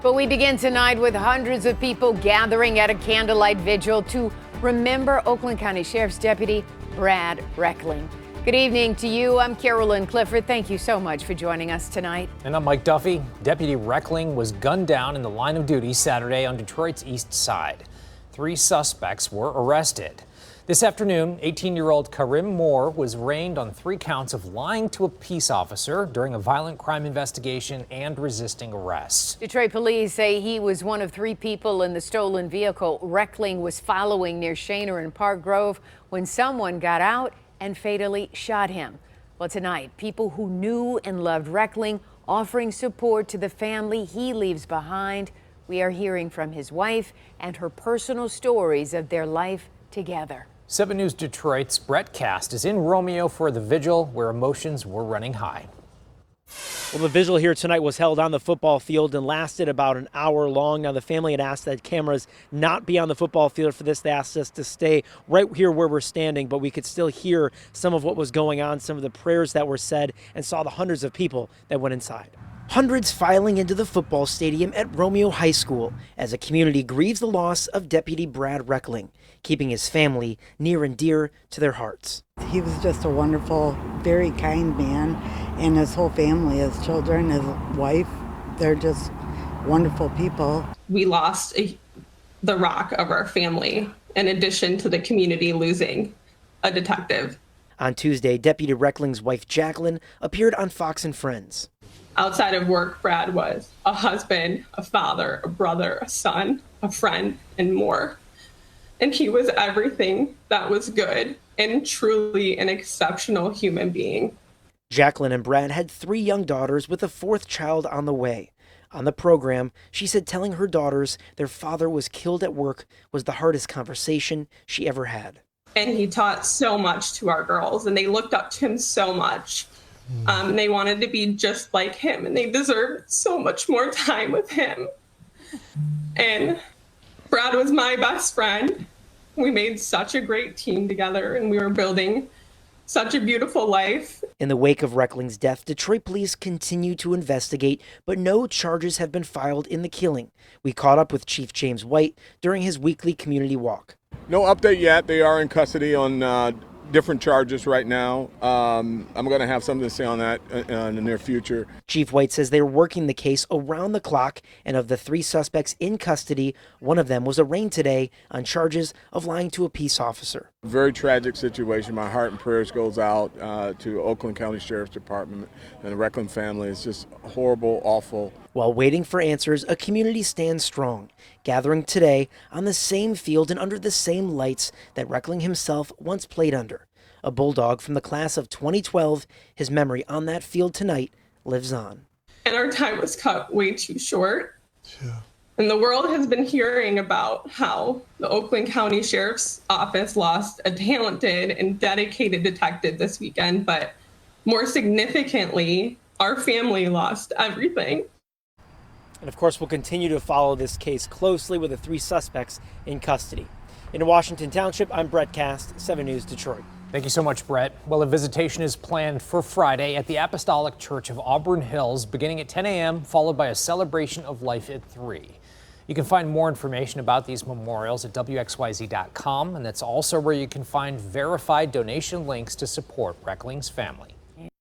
But we begin tonight with hundreds of people gathering at a candlelight vigil to remember Oakland County Sheriff's Deputy Brad Reckling. Good evening to you. I'm Carolyn Clifford. Thank you so much for joining us tonight. And I'm Mike Duffy. Deputy Reckling was gunned down in the line of duty Saturday on Detroit's east side. 3 suspects were arrested. This afternoon, 18-year-old Karim Moore was arraigned on 3 counts of lying to a peace officer during a violent crime investigation and resisting arrest. Detroit police say he was one of 3 people in the stolen vehicle Reckling was following near Shaner and Park Grove when someone got out and fatally shot him. Well, tonight, people who knew and loved Reckling offering support to the family he leaves behind. We are hearing from his wife and her personal stories of their life together. 7 News Detroit's Brett Cast is in Romeo for the vigil where emotions were running high. Well, the vigil here tonight was held on the football field and lasted about an hour long. Now, the family had asked that cameras not be on the football field for this. They asked us to stay right here where we're standing, but we could still hear some of what was going on, some of the prayers that were said, and saw the hundreds of people that went inside. Hundreds filing into the football stadium at Romeo High School as a community grieves the loss of Deputy Brad Reckling, keeping his family near and dear to their hearts. He was just a wonderful, very kind man, and his whole family, his children, his wife, they're just wonderful people. We lost the rock of our family, in addition to the community losing a detective. On Tuesday, Deputy Reckling's wife Jacqueline appeared on Fox and Friends. Outside of work, Brad was a husband, a father, a brother, a son, a friend, and more. And he was everything that was good and truly an exceptional human being. Jacqueline and Brad had 3 young daughters with a 4th child on the way. On the program, she said telling her daughters their father was killed at work was the hardest conversation she ever had. And he taught so much to our girls, and they looked up to him so much. They wanted to be just like him, and they deserved so much more time with him. And Brad was my best friend. We made such a great team together, and we were building such a beautiful life. In the wake of Reckling's death, Detroit police continue to investigate, but no charges have been filed in the killing. We caught up with Chief James White during his weekly community walk. No update yet. They are in custody on different charges right now. I'm going to have something to say on that in the near future. Chief White says they're working the case around the clock, and of the 3 suspects in custody, one of them was arraigned today on charges of lying to a peace officer. Very tragic situation. My heart and prayers goes out to Oakland County Sheriff's Department and the Reckling family. It's just horrible, awful. While waiting for answers, a community stands strong, gathering today on the same field and under the same lights that Reckling himself once played under. A bulldog from the class of 2012, his memory on that field tonight lives on. And our time was cut way too short. Yeah. And the world has been hearing about how the Oakland County Sheriff's Office lost a talented and dedicated detective this weekend, but more significantly, our family lost everything. And of course, we'll continue to follow this case closely with the 3 suspects in custody. In Washington Township, I'm Brett Cast, 7 News Detroit. Thank you so much, Brett. Well, a visitation is planned for Friday at the Apostolic Church of Auburn Hills, beginning at 10 a.m., followed by a celebration of life at 3. You can find more information about these memorials at WXYZ.com, and that's also where you can find verified donation links to support Reckling's family.